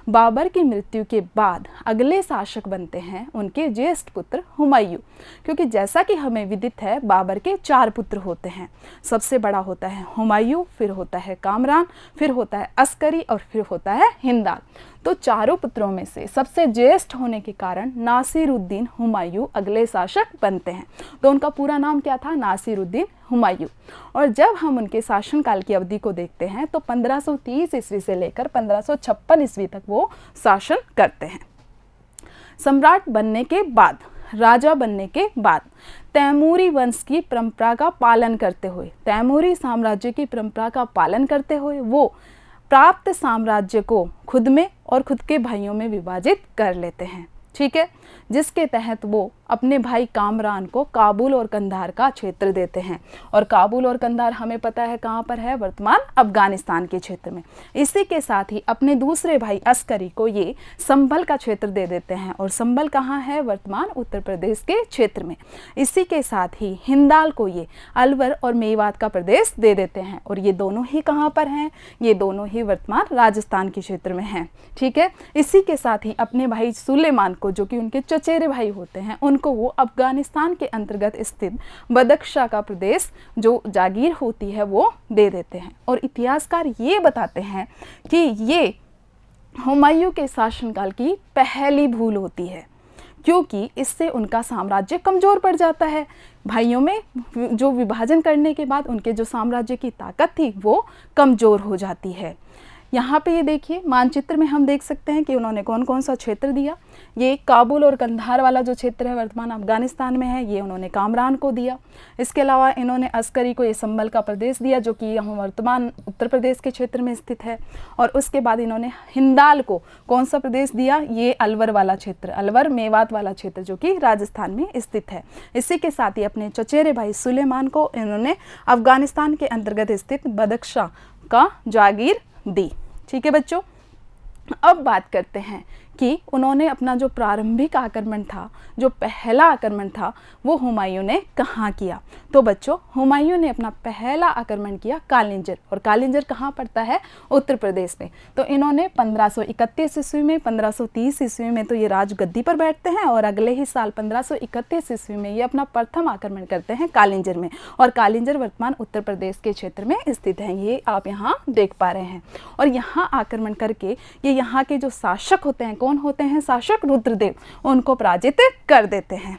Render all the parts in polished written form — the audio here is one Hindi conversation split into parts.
बाबर की मृत्यु के बाद अगले शासक बनते हैं उनके ज्येष्ठ पुत्र हुमायूं, क्योंकि जैसा कि हमें विदित है बाबर के 4 पुत्र होते हैं। सबसे बड़ा होता है हुमायूं, फिर होता है कामरान, फिर होता है अस्करी और फिर होता है हिंदाल। तो चारों पुत्रों में से सबसे ज्येष्ठ होने के कारण नासिरुद्दीन हुमायूं अगले शासक बनते हैं। तो उनका पूरा नाम क्या था? नासिरुद्दीन हुमायूं। और जब हम उनके शासनकाल की अवधि को देखते हैं तो 1530 ईस्वी से लेकर 1556 ईस्वी तक वो शासन करते हैं। सम्राट बनने के बाद, राजा बनने के बाद तैमूरी वंश की परंपरा का पालन करते हुए, तैमूरी साम्राज्य की परंपरा का पालन करते हुए वो प्राप्त साम्राज्य को खुद में और खुद के भाइयों में विभाजित कर लेते हैं। ठीक है, जिसके तहत वो अपने भाई कामरान को काबुल और कंधार का क्षेत्र देते हैं। और काबुल और कंधार हमें पता है कहाँ पर है? वर्तमान अफगानिस्तान के क्षेत्र में। इसी के साथ ही अपने दूसरे भाई अस्करी को ये संभल का क्षेत्र दे देते हैं, और संभल कहाँ है? वर्तमान उत्तर प्रदेश के क्षेत्र में। इसी के साथ ही हिंदाल को ये अलवर और मेवात का प्रदेश दे देते हैं, और ये दोनों ही कहाँ पर हैं? ये दोनों ही वर्तमान राजस्थान के क्षेत्र में हैं। ठीक है, इसी के साथ ही अपने भाई सुलेमान को, जो कि उनके चचेरे भाई होते हैं, उनको वो अफगानिस्तान के अंतर्गत स्थित बदख्शा का प्रदेश जो जागीर होती है वो दे देते हैं। और इतिहासकार ये बताते हैं कि ये हुमायूं के शासनकाल की पहली भूल होती है, क्योंकि इससे उनका साम्राज्य कमज़ोर पड़ जाता है। भाइयों में जो विभाजन करने के बाद उनके जो साम्राज्य की ताकत थी वो कमज़ोर हो जाती है। यहाँ पे ये देखिए मानचित्र में हम देख सकते हैं कि उन्होंने कौन कौन सा क्षेत्र दिया। ये काबुल और कंधार वाला जो क्षेत्र है वर्तमान अफगानिस्तान में है, ये उन्होंने कामरान को दिया। इसके अलावा इन्होंने अस्करी को ये संभल का प्रदेश दिया, जो कि यहाँ वर्तमान उत्तर प्रदेश के क्षेत्र में स्थित है। और उसके बाद इन्होंने हिंदाल को कौन सा प्रदेश दिया? ये अलवर वाला क्षेत्र, अलवर मेवात वाला क्षेत्र, जो कि राजस्थान में स्थित है। इसी के साथ ही अपने चचेरे भाई सुलेमान को इन्होंने अफगानिस्तान के अंतर्गत स्थित बदख्शा का जागीर दी। ठीक है बच्चों, अब बात करते हैं कि उन्होंने अपना जो प्रारंभिक आक्रमण था, जो पहला आक्रमण था, वो हुमायूं ने कहाँ किया? तो बच्चों हुमायूं ने अपना पहला आक्रमण किया कालिंजर, और कालिंजर कहाँ पड़ता है? उत्तर प्रदेश में। तो इन्होंने 1531 ईस्वी में, 1530 ईस्वी में तो ये राजगद्दी पर बैठते हैं, और अगले ही साल 1531 ईस्वी में ये अपना प्रथम आक्रमण करते हैं कालिंजर में। और कालिंजर वर्तमान उत्तर प्रदेश के क्षेत्र में स्थित है, ये आप यहाँ देख पा रहे हैं। और यहाँ आक्रमण करके ये यहाँ के जो शासक होते हैं, कौन होते हैं शासक? रुद्रदेव, उनको पराजित कर देते हैं।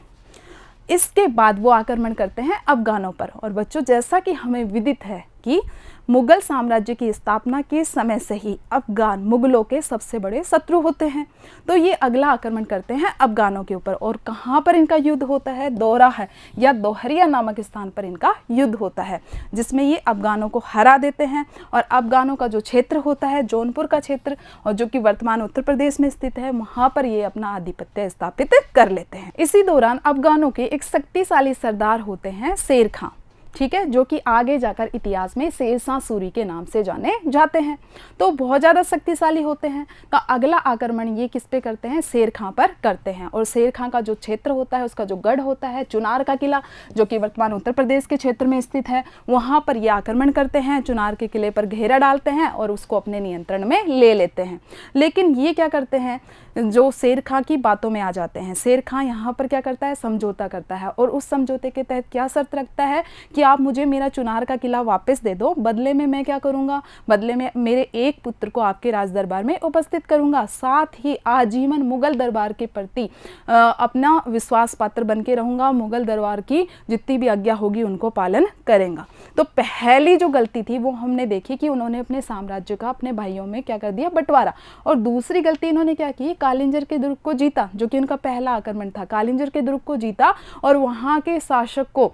इसके बाद वो आक्रमण करते हैं अफगानों पर। और बच्चों जैसा कि हमें विदित है कि मुगल साम्राज्य की स्थापना के समय से ही अफगान मुगलों के सबसे बड़े शत्रु होते हैं। तो ये अगला आक्रमण करते हैं अफगानों के ऊपर। और कहाँ पर इनका युद्ध होता है? दोहरा है या दोहरिया नामक स्थान पर इनका युद्ध होता है, जिसमें ये अफगानों को हरा देते हैं। और अफगानों का जो क्षेत्र होता है जौनपुर का क्षेत्र, और जो कि वर्तमान उत्तर प्रदेश में स्थित है, वहाँ पर ये अपना आधिपत्य स्थापित कर लेते हैं। इसी दौरान अफगानों के एक शक्तिशाली सरदार होते हैं शेर खां, ठीक है, जो कि आगे जाकर इतिहास में शेरशाह सूरी के नाम से जाने जाते हैं। तो बहुत ज़्यादा शक्तिशाली होते हैं। तो अगला आक्रमण ये किस पे करते हैं? शेर खां पर करते हैं। और शेर खां का जो क्षेत्र होता है, उसका जो गढ़ होता है चुनार का किला, जो कि वर्तमान उत्तर प्रदेश के क्षेत्र में स्थित है, वहाँ पर ये आक्रमण करते हैं। चुनार के किले पर घेरा डालते हैं और उसको अपने नियंत्रण में ले लेते हैं। लेकिन ये क्या करते हैं? जो शेर खां की बातों में आ जाते हैं। शेर खां यहाँ पर क्या करता है? समझौता करता है। और उस समझौते के तहत क्या शर्त रखता है कि आप मुझे मेरा चुनार का किला वापस दे दो, बदले में मैं क्या करूँगा? बदले में मेरे एक पुत्र को आपके राज दरबार में उपस्थित करूँगा, साथ ही आजीवन मुगल दरबार के प्रति अपना विश्वास पात्र बन के रहूँगा, मुगल दरबार की जितनी भी आज्ञा होगी उनको पालन करेंगे। तो पहली जो गलती थी वो हमने देखी कि उन्होंने अपने साम्राज्य का अपने भाइयों में क्या कर दिया? बंटवारा। और दूसरी गलती इन्होंने क्या की? कालिंजर के दुर्ग को जीता, जो कि उनका पहला आक्रमण था। कालिंजर के दुर्ग को जीता और वहाँ के शासक को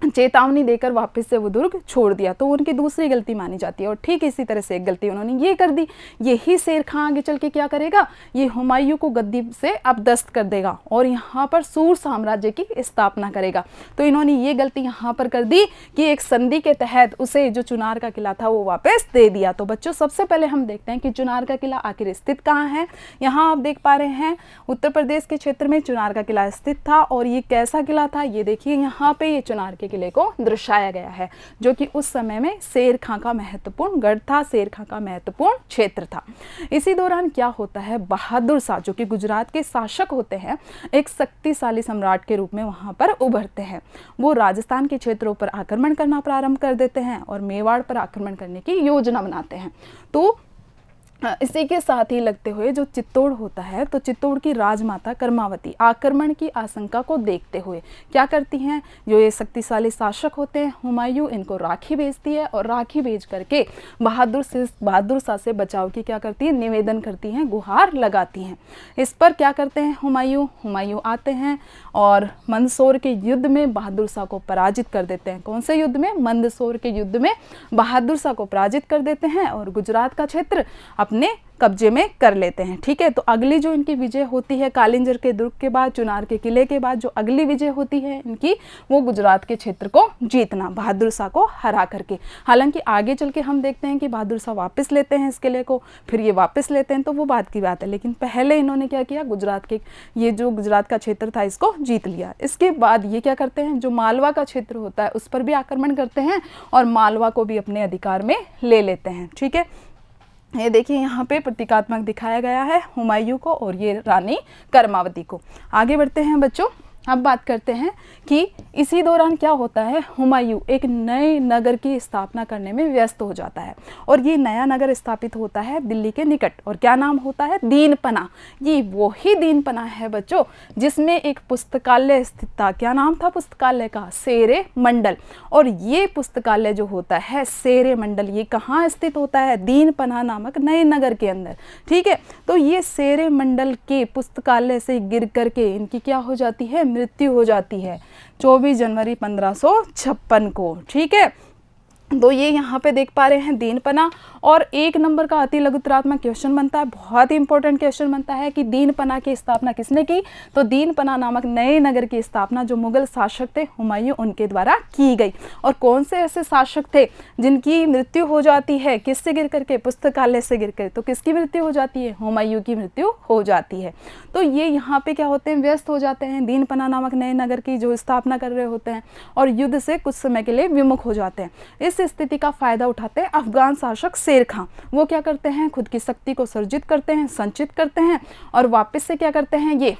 चेतावनी देकर वापस से वो दुर्ग छोड़ दिया। तो उनकी दूसरी गलती मानी जाती है। और ठीक इसी तरह से एक गलती उन्होंने ये कर दी, यही शेर खां आगे चल के क्या करेगा? ये हुमायूं को गद्दी से अपदस्थ कर देगा और यहाँ पर सूर साम्राज्य की स्थापना करेगा। तो इन्होंने ये गलती यहाँ पर कर दी कि एक संधि के तहत उसे जो चुनार का किला था वो वापस दे दिया। तो बच्चों सबसे पहले हम देखते हैं कि चुनार का किला आखिर स्थित कहाँ है। यहाँ आप देख पा रहे हैं उत्तर प्रदेश के क्षेत्र में चुनार का किला स्थित था। और ये कैसा किला था? ये देखिए यहाँ पे ये चुनार के किले को दर्शाया गया है, जो कि उस समय में शेर खां का महत्वपूर्ण गढ़ था, शेर खां का महत्वपूर्ण क्षेत्र था। इसी दौरान क्या होता है, बहादुर शाह जो कि गुजरात के शासक होते हैं, एक शक्तिशाली सम्राट के रूप में वहां पर उभरते हैं। वो राजस्थान के क्षेत्रों पर आक्रमण करना प्रारंभ कर देते हैं और मेवाड़ पर आक्रमण करने की योजना बनाते हैं। तो इसी के साथ ही लगते हुए जो चित्तौड़ होता है, तो चित्तौड़ की राजमाता कर्मावती आक्रमण की आशंका को देखते हुए क्या करती हैं, जो ये शक्तिशाली शासक होते हैं हुमायूं, इनको राखी भेजती है और राखी भेज करके बहादुर शाह से बचाव की क्या करती है, निवेदन करती हैं, गुहार लगाती हैं। इस पर क्या करते हैं हुमायूं आते हैं और मंदसौर के युद्ध में बहादुर शाह को पराजित कर देते हैं। कौन से युद्ध में, मंदसौर के युद्ध में बहादुर शाह को पराजित कर देते हैं और गुजरात का क्षेत्र अपने कब्जे में कर लेते हैं। ठीक है, तो अगली जो इनकी विजय होती है कालिंजर के दुर्ग के बाद, चुनार के किले के बाद जो अगली विजय होती है इनकी, वो गुजरात के क्षेत्र को जीतना बहादुर शाह को हरा करके। हालांकि आगे चल के हम देखते हैं कि बहादुर शाह वापस लेते हैं इस किले को, फिर ये वापस लेते हैं, तो वो बात की बात है, लेकिन पहले इन्होंने क्या किया, ये जो गुजरात का क्षेत्र था इसको जीत लिया। इसके बाद ये क्या करते हैं, जो मालवा का क्षेत्र होता है उस पर भी आक्रमण करते हैं और मालवा को भी अपने अधिकार में ले लेते हैं। ठीक है, ये देखिए यहाँ पे प्रतीकात्मक दिखाया गया है हुमायूं को और ये रानी कर्मावती को। आगे बढ़ते हैं बच्चों, अब बात करते हैं कि इसी दौरान क्या होता है, हुमायूं एक नए नगर की स्थापना करने में व्यस्त हो जाता है और ये नया नगर स्थापित होता है दिल्ली के निकट, और क्या नाम होता है, दीनपना। ये वही दीनपना है बच्चों जिसमें एक पुस्तकालय स्थित था। क्या नाम था पुस्तकालय का, शेरे मंडल। और ये पुस्तकालय जो होता है शेरे मंडल, ये कहाँ स्थित होता है, दीनपना नामक नए नगर के अंदर। ठीक है, तो ये शेरे मंडल के पुस्तकालय से गिर करके इनकी क्या हो जाती है, मृत्यु हो जाती है 24 जनवरी 1556 को। ठीक है, तो ये यहाँ पे देख पा रहे हैं दीनपना। और एक नंबर का अति लघुतरात्मक क्वेश्चन बनता है, बहुत ही इंपॉर्टेंट क्वेश्चन बनता है कि दीनपना की स्थापना किसने की, तो दीनपना नामक नए नगर की स्थापना जो मुगल शासक थे हुमायूं उनके द्वारा की गई। और कौन से ऐसे शासक थे जिनकी मृत्यु हो जाती है, किससे गिर करके, पुस्तकालय से गिर कर, तो किसकी मृत्यु हो जाती है, हुमायूं की मृत्यु हो जाती है। तो ये यहाँ पे क्या होते हैं, व्यस्त हो जाते हैं, दीनपना नामक नए नगर की जो स्थापना कर रहे होते हैं और युद्ध से कुछ समय के लिए विमुख हो जाते हैं। इस स्थिति का फायदा उठाते हैं अफगान शासक शेर खां। वो क्या करते हैं, खुद की शक्ति को सर्जित करते हैं, संचित करते हैं और वापस से क्या करते हैं, ये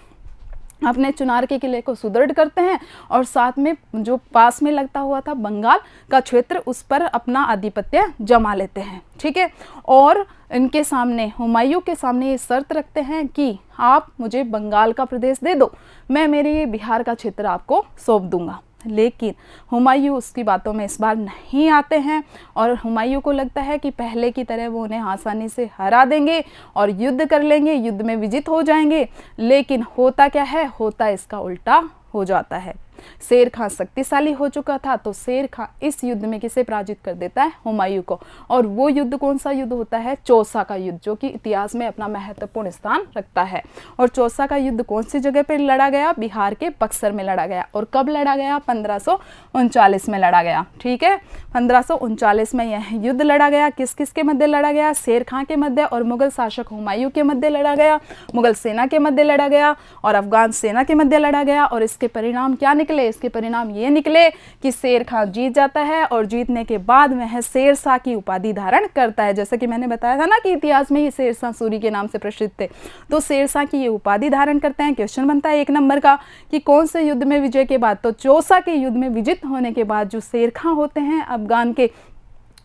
अपने चुनार के किले को सुदृढ़ करते हैं और साथ में जो पास में लगता हुआ था बंगाल का क्षेत्र उस पर अपना आधिपत्य जमा लेते हैं। ठीक है, और इनके सामने, हुमायूं के सामने ये शर्त रखते हैं कि आप मुझे बंगाल का प्रदेश दे दो, मैं मेरे बिहार का क्षेत्र आपको सौंप दूंगा। लेकिन हुमायूं उसकी बातों में इस बार नहीं आते हैं और हुमायूं को लगता है कि पहले की तरह वो उन्हें आसानी से हरा देंगे और युद्ध कर लेंगे, युद्ध में विजित हो जाएंगे। लेकिन होता क्या है, होता इसका उल्टा हो जाता है। शेर खां शक्तिशाली हो चुका था, तो शेर खां इस युद्ध में किसे पराजित कर देता है, हुमायूं को। और वो युद्ध कौन सा युद्ध होता है, चौसा का युद्ध, जो कि इतिहास में अपना महत्वपूर्ण स्थान रखता है। और चौसा का युद्ध कौन सी जगह पर लड़ा गया, बिहार के बक्सर में लड़ा गया। और कब लड़ा गया, 1539 में लड़ा गया। ठीक है, 1539 में यह युद्ध लड़ा गया। किस किस के मध्य लड़ा गया, शेर खां के मध्य और मुगल शासक हुमायूं के मध्य लड़ा गया, मुगल सेना के मध्य लड़ा गया और अफगान सेना के मध्य लड़ा गया। और इसके परिणाम क्या निकले, इसके परिणाम ये निकले कि शेर खां जीत जाता है और जीतने के बाद वह शेर शाह की उपाधि धारण करता है। जैसा कि मैंने बताया था ना कि इतिहास में ये शेर शाह सूरी के नाम से प्रसिद्ध थे, तो शेर शाह की ये उपाधि धारण करते हैं। क्वेश्चन बनता है 1 नंबर का कि कौन से युद्ध में विजय के बाद, तो चौसा के युद्ध में विजित होने के बाद जो शेर खां होते हैं अफगान के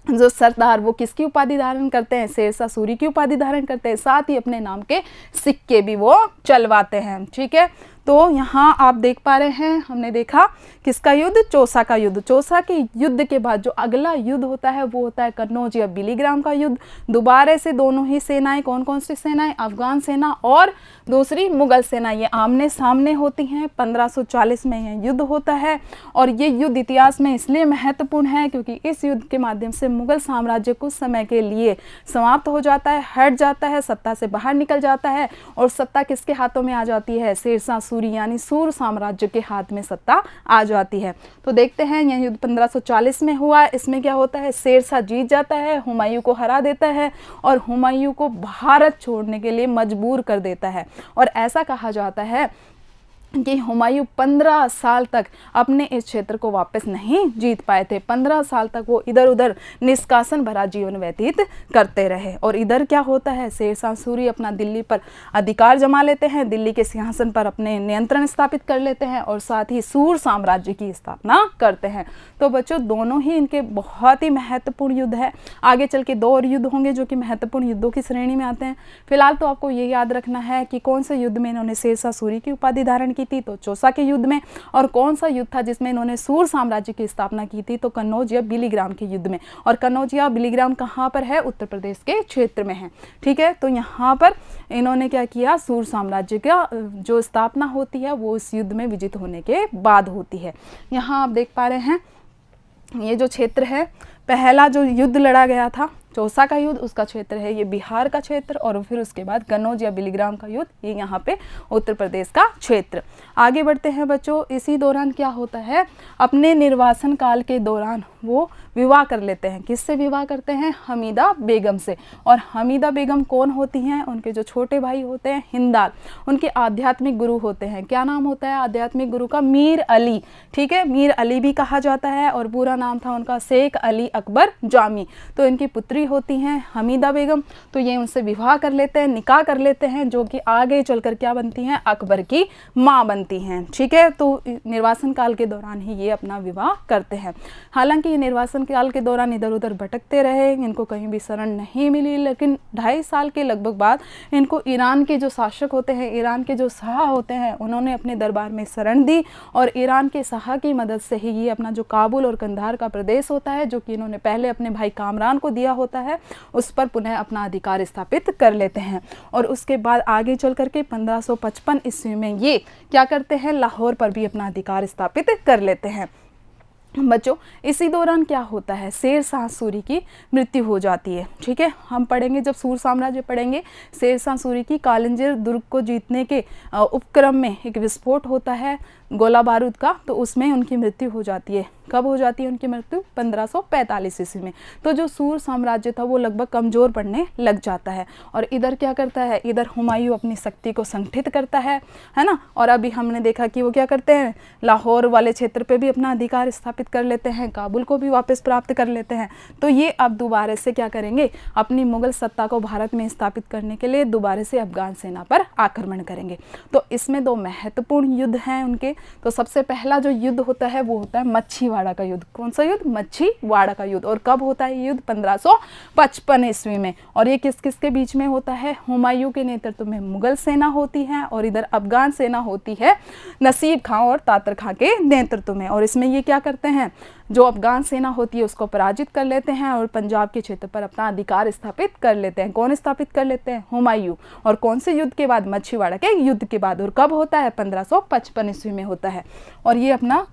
जो सरदार, वो किसकी उपाधि धारण करते हैं, शेर शाह सूरी की उपाधि धारण करते हैं। साथ ही अपने नाम के सिक्के भी वो चलवाते हैं। ठीक है, तो यहाँ आप देख पा रहे हैं, हमने देखा किसका युद्ध, चौसा का युद्ध। चौसा के युद्ध के बाद जो अगला युद्ध होता है वो होता है कन्नौज या बिलीग्राम का युद्ध। दोबारा से दोनों ही सेनाएं, कौन कौन सी सेनाएं, अफगान सेना और दूसरी मुगल सेना, ये आमने सामने होती हैं। 1540 में यह युद्ध होता है और ये युद्ध इतिहास में इसलिए महत्वपूर्ण है क्योंकि इस युद्ध के माध्यम से मुगल साम्राज्य कुछ समय के लिए समाप्त हो जाता है, हट जाता है, सत्ता से बाहर निकल जाता है और सत्ता किसके हाथों में आ जाती है, शेर शाह सूरी यानी सूर साम्राज्य के हाथ में सत्ता आ जाती है। तो देखते हैं यह युद्ध 1540 में हुआ। इसमें क्या होता है, शेर शाह जीत जाता है, हुमायूं को हरा देता है और हुमायूं को भारत छोड़ने के लिए मजबूर कर देता है। और ऐसा कहा जाता है कि हुमायूं 15 साल तक अपने इस क्षेत्र को वापस नहीं जीत पाए थे। 15 साल तक वो इधर उधर निष्कासन भरा जीवन व्यतीत करते रहे। और इधर क्या होता है, शेरशाह सूरी अपना दिल्ली पर अधिकार जमा लेते हैं, दिल्ली के सिंहासन पर अपने नियंत्रण स्थापित कर लेते हैं और साथ ही सूर साम्राज्य की स्थापना करते हैं। तो बच्चों दोनों ही इनके बहुत ही महत्वपूर्ण युद्ध है। आगे चल के 2 और युद्ध होंगे जो कि महत्वपूर्ण युद्धों की श्रेणी में आते हैं। फिलहाल तो आपको ये याद रखना है कि कौन से युद्ध में इन्होंने शेरशाह सूरी की उपाधि धारण की थी, तो चौसा के युद्ध में। और कौन सा युद्ध था जिसमें इन्होंने सूर साम्राज्य की स्थापना की थी, तो कन्नौज या बिलीग्राम के युद्ध में। और कन्नौज या बिलीग्राम कहाँ पर है, उत्तर प्रदेश के क्षेत्र में है। ठीक है, तो यहाँ पर इन्होंने क्या किया, सूर साम्राज्य का जो स्थापना होती है वो इस युद्ध में विजित होने के बाद होती है। यहाँ आप देख पा रहे हैं ये जो क्षेत्र है, पहला जो युद्ध लड़ा गया था चौसा का युद्ध, उसका क्षेत्र है ये बिहार का क्षेत्र। और फिर उसके बाद कन्नौज या बिलीग्राम का युद्ध, ये यहाँ पे उत्तर प्रदेश का क्षेत्र। आगे बढ़ते हैं बच्चों। इसी दौरान क्या होता है, अपने निर्वासन काल के दौरान वो विवाह कर लेते हैं। किससे विवाह करते हैं, हमीदा बेगम से। और हमीदा बेगम कौन होती हैं, उनके जो छोटे भाई होते हैं हिंदाल, उनके आध्यात्मिक गुरु होते हैं। क्या नाम होता है आध्यात्मिक गुरु का, मीर अली। ठीक है, मीर अली भी कहा जाता है और पूरा नाम था उनका शेख अली अकबर जामी। तो इनकी पुत्री होती हैं हमीदा बेगम। तो ये उनसे विवाह कर लेते हैं, निकाह कर लेते हैं, जो कि आगे चलकर क्या बनती हैं, अकबर की माँ बनती हैं। ठीक है, तो निर्वासन काल के दौरान ही ये अपना विवाह करते हैं। हालांकि ये निर्वासन काल के दौरान इधर उधर भटकते रहे, इनको कहीं भी शरण नहीं मिली। लेकिन 2.5 साल के लगभग बाद इनको ईरान के जो शासक होते हैं, ईरान के जो शाह होते हैं, उन्होंने अपने दरबार में शरण दी। और ईरान के शाह की मदद से ही ये अपना जो काबुल और कंधार का प्रदेश होता है, जो कि इन्होंने पहले अपने भाई कामरान को दिया होता है, उस पर पुनः अपना अधिकार स्थापित कर लेते हैं। और उसके बाद आगे चल करके 1555 ईस्वी में ये क्या करते हैं, लाहौर पर भी अपना अधिकार स्थापित कर लेते हैं। बच्चों इसी दौरान क्या होता है, शेरशाह सूरी की मृत्यु हो जाती है। ठीक है, हम पढ़ेंगे जब सूर साम्राज्य पढ़ेंगे, शेरशाह सूरी की कालिंजर दुर्ग को जीतने के उपक्रम में एक विस्फोट होता है गोला बारूद का, तो उसमें उनकी मृत्यु हो जाती है। कब हो जाती है उनकी मृत्यु, 1545 ईस्वी में। तो जो सूर साम्राज्य था वो लगभग कमज़ोर पड़ने लग जाता है। और इधर क्या करता है, इधर हुमायूं अपनी शक्ति को संगठित करता है ना। और अभी हमने देखा कि वो क्या करते हैं, लाहौर वाले क्षेत्र पे भी अपना अधिकार स्थापित कर लेते हैं, काबुल को भी वापस प्राप्त कर लेते हैं। तो ये अब दोबारा से क्या करेंगे, अपनी मुगल सत्ता को भारत में स्थापित करने के लिए दोबारा से अफगान सेना पर आक्रमण करेंगे। तो इसमें 2 महत्वपूर्ण युद्ध हैं उनके। तो सबसे पहला जो युद्ध होता है वो होता है मच्छीवाड़ा का युद्ध। कौन सा युद्ध, मच्छीवाड़ा का युद्ध। और कब होता है ये युद्ध, 1555 ईस्वी में। और ये किस किस के बीच में होता है, हुमायूं के नेतृत्व में मुगल सेना होती है और इधर अफगान सेना होती है नसीब खां और तातर खां के नेतृत्व में। और इसमें ये क्या करते हैं, जो अफगान सेना होती है उसको पराजित कर लेते हैं और पंजाब के क्षेत्र पर अपना अधिकार स्थापित कर लेते हैं। कौन स्थापित कर लेते हैं, हुमायूं। और कौन से युद्ध के बाद, मच्छीवाड़ा के युद्ध के बाद। और कब होता है, 1555 ईस्वी में होता है। और ये अपना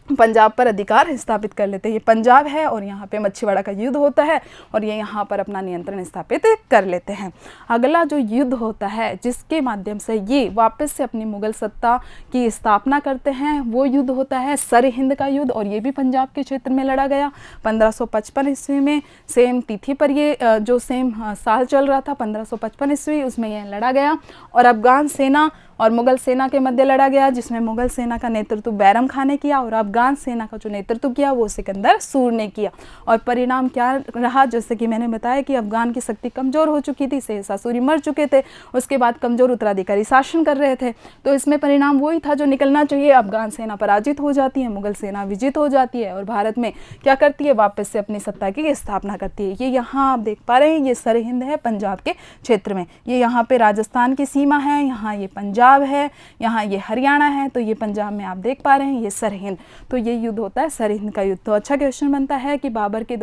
पंजाब पर अधिकार स्थापित कर लेते हैं। ये पंजाब है और यहाँ पे मच्छीवाड़ा का युद्ध होता है और ये यहाँ पर अपना नियंत्रण स्थापित कर लेते हैं। अगला जो युद्ध होता है जिसके माध्यम से ये वापस से अपनी मुगल सत्ता की स्थापना करते हैं, वो युद्ध होता है सरहिंद का युद्ध। और ये भी पंजाब के क्षेत्र में लड़ा गया 1555 ईस्वी में। सेम तिथि पर ये जो सेम साल चल रहा था 1555 ईस्वी, उसमें यह लड़ा गया। और अफगान सेना और मुगल सेना के मध्य लड़ा गया, जिसमें मुगल सेना का नेतृत्व बैरम खान ने किया और अफगान सेना का जो नेतृत्व किया वो सिकंदर सूर ने किया। और परिणाम क्या रहा, जैसे कि मैंने बताया कि अफगान की शक्ति कमज़ोर हो चुकी थी, शेरशाह सूरी मर चुके थे, उसके बाद कमज़ोर उत्तराधिकारी शासन कर रहे थे। तो इसमें परिणाम वही था जो निकलना चाहिए, अफगान सेना पराजित हो जाती है, मुगल सेना विजित हो जाती है और भारत में क्या करती है, वापस से अपनी सत्ता की स्थापना करती है। ये यहाँ आप देख पा रहे हैं, ये सरहिंद है पंजाब के क्षेत्र में। ये यहाँ पे राजस्थान की सीमा है, यहाँ ये पंजाब है, यहाँ ये हरियाणा है, तो ये पंजाब में आप देख पा रहे हैं ये सरहिंद। तो ये युद्ध होता है सरहिंद का युद्ध। तो अच्छा क्वेश्चन बनता है कि बाबर के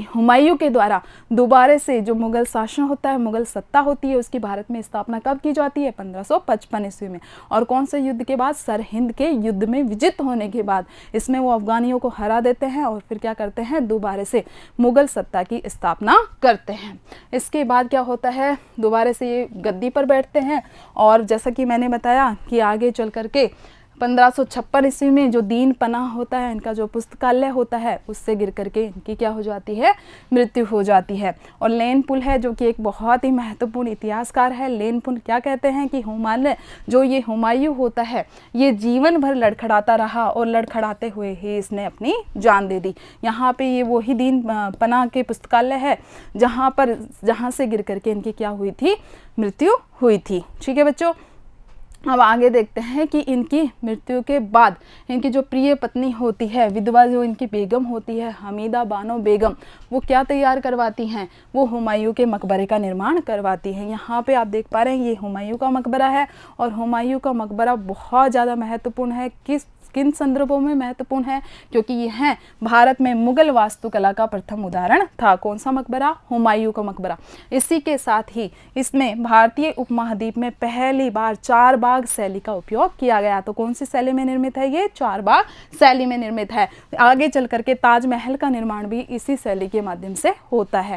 हुमायूं के द्वारा दोबारा से जो मुगल शासन होता है, मुगल सत्ता होती है, उसकी भारत में स्थापना कब की जाती है, 1555 ईस्वी में। और कौन से युद्ध के बाद, सरहिंद के युद्ध में विजित होने के बाद। इसमें वो अफगानियों को हरा देते हैं और फिर क्या करते हैं, दोबारा से मुगल सत्ता की स्थापना करते हैं। इसके बाद क्या होता है, दोबारा से ये गद्दी पर बैठते हैं और जैसा कि मैंने बताया कि आगे चल करके 1556 ईस्वी में जो दीन पनाह होता है, इनका जो पुस्तकालय होता है, उससे गिर करके इनकी क्या हो जाती है, मृत्यु हो जाती है। और लेन पुल है जो कि एक बहुत ही महत्वपूर्ण इतिहासकार है। लेन पुल क्या कहते हैं कि जो ये हुमायूं होता है, ये जीवन भर लड़खड़ाता रहा और लड़खड़ाते हुए ही इसने अपनी जान दे दी। यहाँ पे ये वही दीन पनाह के पुस्तकालय है जहाँ से गिर करके इनकी क्या हुई थी, मृत्यु हुई थी। ठीक है बच्चों, अब आगे देखते हैं कि इनकी मृत्यु के बाद इनकी जो प्रिय पत्नी होती है, विधवा जो इनकी बेगम होती है, हमीदा बानो बेगम, वो क्या तैयार करवाती हैं, वो हुमायूं के मकबरे का निर्माण करवाती हैं। यहाँ पे आप देख पा रहे हैं ये हुमायूं का मकबरा है, और हुमायूं का मकबरा बहुत ज़्यादा महत्वपूर्ण है। किन संदर्भों में महत्वपूर्ण है, क्योंकि यह भारत में मुगल वास्तुकला का प्रथम उदाहरण था। कौन सा मकबरा, हुमायूं का मकबरा। इसी के साथ ही इसमें भारतीय उपमहाद्वीप में पहली बार 4 बाग शैली का उपयोग किया गया। तो कौन सी शैली में निर्मित है, ये 4 बाग शैली में निर्मित है। आगे चल करके ताजमहल का निर्माण भी इसी शैली के माध्यम से होता है।